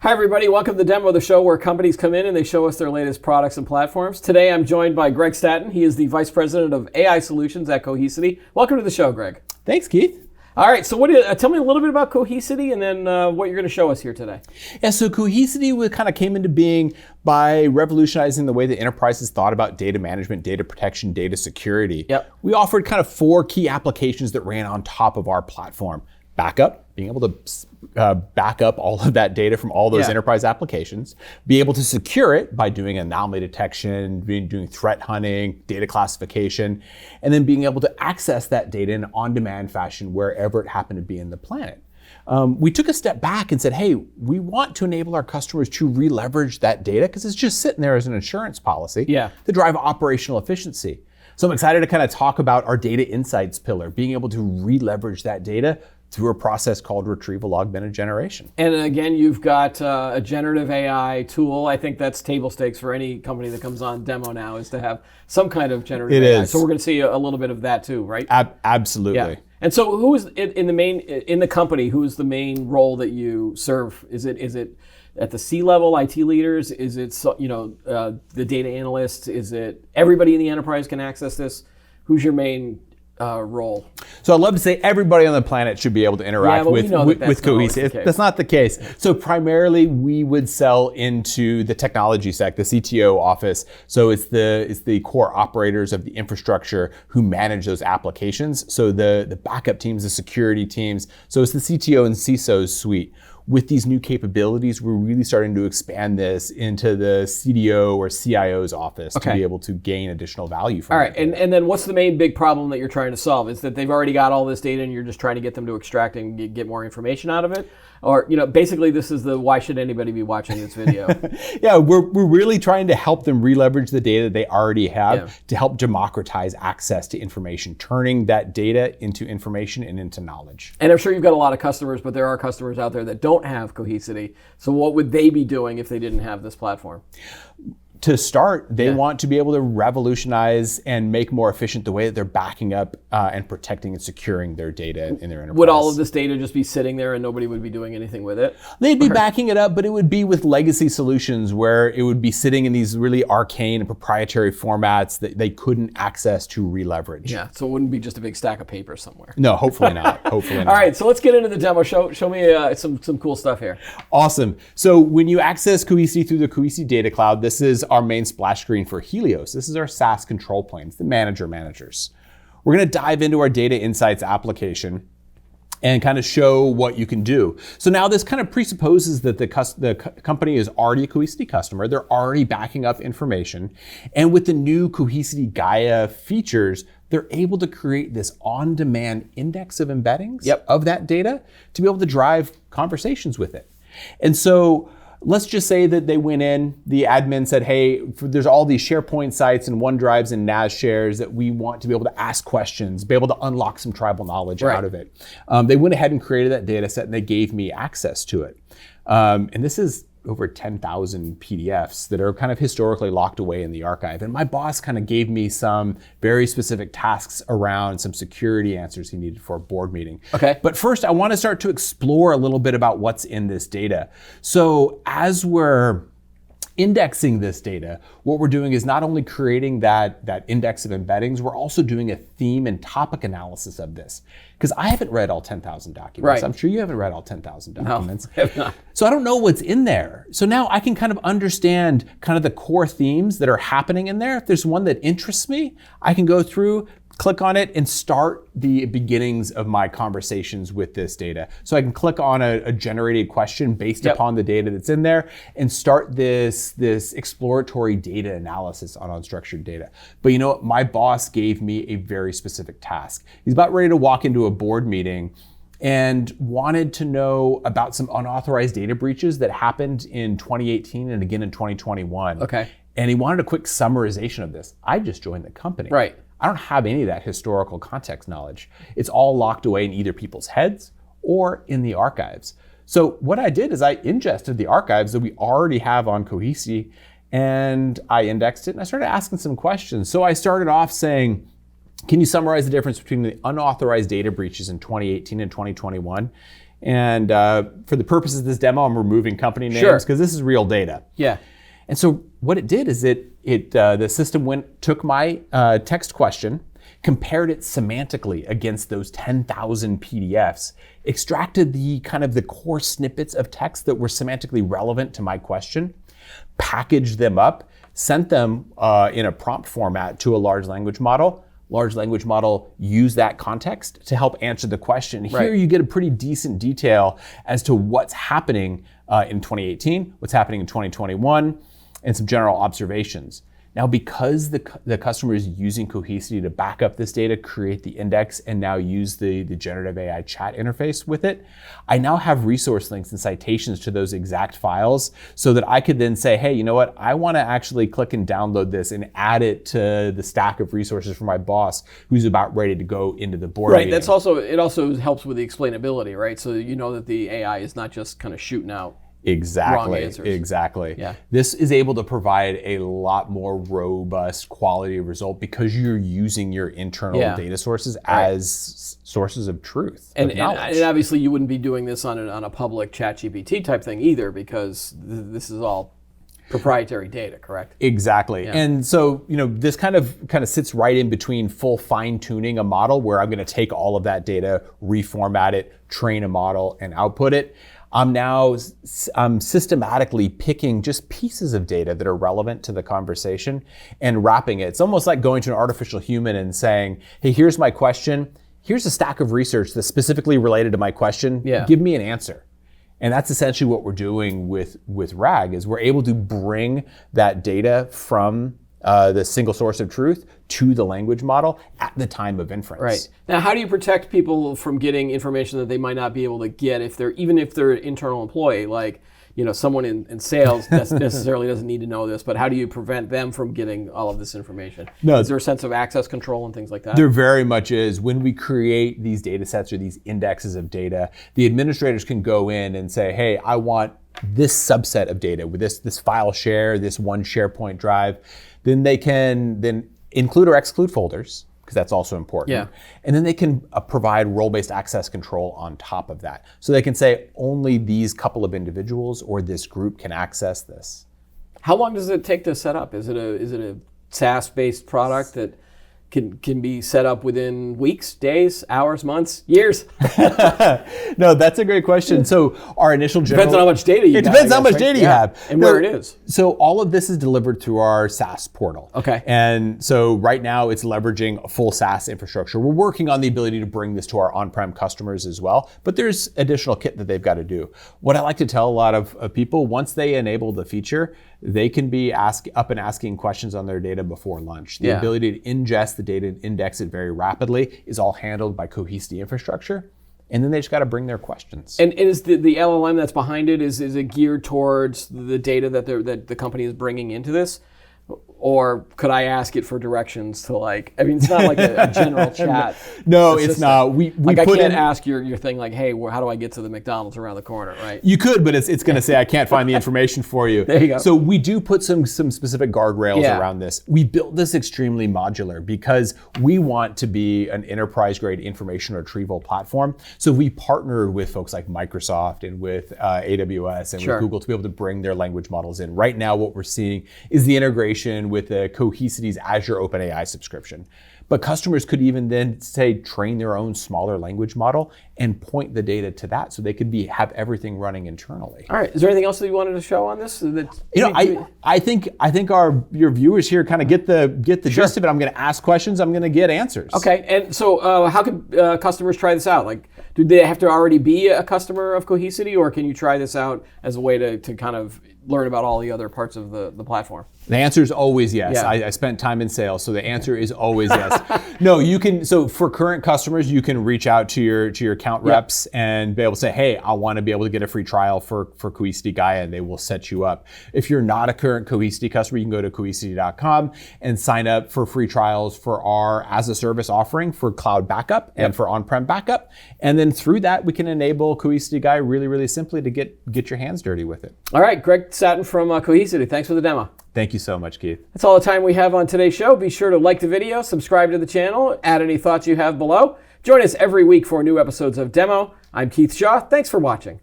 Hi everybody, welcome to the demo of the show where companies come in and they show us their latest products and platforms. Today I'm joined by Greg Staton. He is the Vice President of AI Solutions at Cohesity. Welcome to the show, Greg. Thanks, Keith. All right, so tell me a little bit about Cohesity and then what you're going to show us here today. Yeah, so Cohesity kind of came into being by revolutionizing the way that enterprises thought about data management, data protection, data security. Yep. We offered kind of 4 key applications that ran on top of our platform. Backup, being able to back up all of that data from all those enterprise applications, be able to secure it by doing anomaly detection, doing threat hunting, data classification, and then being able to access that data in an on-demand fashion wherever it happened to be in the planet. We took a step back and said, hey, we want to enable our customers to re-leverage that data because it's just sitting there as an insurance policy to drive operational efficiency. So I'm excited to kind of talk about our data insights pillar, being able to re-leverage that data through a process called retrieval augmented generation. And again, you've got a generative AI tool. I think that's table stakes for any company that comes on demo now is to have some kind of generative AI. So we're going to see a little bit of that too, right? Absolutely. Yeah. And so who is in the company, who is the main role that you serve? Is it at the C-level IT leaders? Is it the data analysts? Is it everybody in the enterprise can access this? Who's your main role? So I'd love to say everybody on the planet should be able to interact with Cohesity. That's not the case. So primarily we would sell into the technology sec, the CTO office. So it's the core operators of the infrastructure who manage those applications. So the backup teams, the security teams. So it's the CTO and CISO's suite. With these new capabilities, we're really starting to expand this into the CDO or CIO's office to be able to gain additional value from it. All right, and then what's the main big problem that you're trying to solve? Is that they've already got all this data and you're just trying to get them to extract and get more information out of it? Or, basically this is the why should anybody be watching this video? Yeah, we're really trying to help them re-leverage the data they already have to help democratize access to information, turning that data into information and into knowledge. And I'm sure you've got a lot of customers, but there are customers out there that don't have Cohesity. So what would they be doing if they didn't have this platform? To start, they want to be able to revolutionize and make more efficient the way that they're backing up and protecting and securing their data in their enterprise. Would all of this data just be sitting there and nobody would be doing anything with it? They'd be backing it up, but it would be with legacy solutions where it would be sitting in these really arcane and proprietary formats that they couldn't access to re-leverage. Yeah, so it wouldn't be just a big stack of paper somewhere. No, hopefully not. Hopefully not. All right, so let's get into the demo. Show me some cool stuff here. Awesome. So when you access Cohesity through the Cohesity Data Cloud, this is our main splash screen for Helios. This is our SaaS control planes, the managers. We're going to dive into our data insights application and kind of show what you can do. So now this kind of presupposes that the company is already a Cohesity customer. They're already backing up information. And with the new Cohesity Gaia features, they're able to create this on-demand index of embeddings of that data to be able to drive conversations with it. And so let's just say that they went in, the admin said, hey, there's all these SharePoint sites and OneDrives and NAS shares that we want to be able to ask questions, be able to unlock some tribal knowledge out of it. They went ahead and created that data set and they gave me access to it. And this is over 10,000 PDFs that are kind of historically locked away in the archive. And my boss kind of gave me some very specific tasks around some security answers he needed for a board meeting. Okay. But first, I want to start to explore a little bit about what's in this data. So as we're indexing this data, what we're doing is not only creating that index of embeddings, we're also doing a theme and topic analysis of this. Because I haven't read all 10,000 documents. Right. I'm sure you haven't read all 10,000 documents. No, I have not. So I don't know what's in there. So now I can kind of understand kind of the core themes that are happening in there. If there's one that interests me, I can go through, click on it and start the beginnings of my conversations with this data. So I can click on a generated question based upon the data that's in there and start this exploratory data analysis on unstructured data. But you know what? My boss gave me a very specific task. He's about ready to walk into a board meeting and wanted to know about some unauthorized data breaches that happened in 2018 and again in 2021. Okay. And he wanted a quick summarization of this. I just joined the company. Right. I don't have any of that historical context knowledge. It's all locked away in either people's heads or in the archives. So what I did is I ingested the archives that we already have on Cohesity and I indexed it and I started asking some questions. So I started off saying, can you summarize the difference between the unauthorized data breaches in 2018 and 2021? And for the purposes of this demo, I'm removing company names Sure. because this is real data. Yeah. And so what it did is the system took my text question, compared it semantically against those 10,000 PDFs, extracted the kind of the core snippets of text that were semantically relevant to my question, packaged them up, sent them in a prompt format to a large language model. Large language model used that context to help answer the question. Here Right. you get a pretty decent detail as to what's happening in 2018, what's happening in 2021, and some general observations. Now, because the customer is using Cohesity to back up this data, create the index, and now use the generative AI chat interface with it, I now have resource links and citations to those exact files so that I could then say, hey, you know what? I want to actually click and download this and add it to the stack of resources for my boss who's about ready to go into the board Right. meeting. It also helps with the explainability, right? So you know that the AI is not just kind of shooting out. Exactly. Wrong answers. Exactly. Yeah. This is able to provide a lot more robust quality of result because you're using your internal Yeah. data sources as sources of truth. And, of knowledge. and obviously you wouldn't be doing this on a public ChatGPT type thing either, because this is all proprietary data, correct? Exactly. Yeah. And so, this kind of sits right in between full fine tuning a model where I'm going to take all of that data, reformat it, train a model, and output it. I'm systematically picking just pieces of data that are relevant to the conversation and wrapping it. It's almost like going to an artificial human and saying, hey, here's my question. Here's a stack of research that's specifically related to my question. Yeah. Give me an answer. And that's essentially what we're doing with RAG is we're able to bring that data from the single source of truth to the language model at the time of inference. Right. Now, how do you protect people from getting information that they might not be able to get if they're an internal employee, like, someone in sales necessarily doesn't need to know this, but how do you prevent them from getting all of this information? No. Is there a sense of access control and things like that? There very much is. When we create these data sets or these indexes of data, the administrators can go in and say, hey, I want this subset of data with this file share, this one SharePoint drive. Then they can include or exclude folders, because that's also important. Yeah. And then they can provide role-based access control on top of that. So they can say only these couple of individuals or this group can access this. How long does it take to set up? Is it a SaaS-based product that can be set up within weeks, days, hours, months, years? No, that's a great question. So our initial general... Depends on how much data you It got, depends I how guess, much right? data you Yeah. have. And where it is. So all of this is delivered through our SaaS portal. Okay. And so right now it's leveraging a full SaaS infrastructure. We're working on the ability to bring this to our on-prem customers as well, but there's additional kit that they've got to do. What I like to tell a lot of people, once they enable the feature, they can be up and asking questions on their data before lunch. The Yeah. ability to ingest the data and index it very rapidly is all handled by Cohesity infrastructure. And then they just got to bring their questions. And is the LLM that's behind it, is it geared towards the data that the company is bringing into this? Or could I ask it for directions to it's not like a general chat. No, it's assistant. not. We I put can't in, ask your thing like, hey, how do I get to the McDonald's around the corner, right? You could, but it's going to say, I can't find the information for you. There you go. So we do put some specific guardrails Yeah. around this. We built this extremely modular because we want to be an enterprise-grade information retrieval platform. So we partnered with folks like Microsoft and with AWS and Sure. with Google to be able to bring their language models in. Right now, what we're seeing is the integration with the Cohesity's Azure OpenAI subscription. But customers could even then say train their own smaller language model and point the data to that, so they could have everything running internally. All right. Is there anything else that you wanted to show on this? I think your viewers here kind of get the gist of it. I'm going to ask questions. I'm going to get answers. Okay. And so how could customers try this out? Like, do they have to already be a customer of Cohesity, or can you try this out as a way to kind of learn about all the other parts of the platform? The answer is always yes. Yeah. I spent time in sales, so the answer is always yes. No, you can. So for current customers, you can reach out to your account reps and be able to say, hey, I want to be able to get a free trial for Cohesity Gaia, and they will set you up. If you're not a current Cohesity customer, you can go to cohesity.com and sign up for free trials for our as a service offering for cloud backup and for on-prem backup. And then through that, we can enable Cohesity Gaia really, really simply to get your hands dirty with it. All right. Greg Satin from Cohesity. Thanks for the demo. Thank you so much, Keith. That's all the time we have on today's show. Be sure to like the video, subscribe to the channel, add any thoughts you have below. Join us every week for new episodes of Demo. I'm Keith Shaw. Thanks for watching.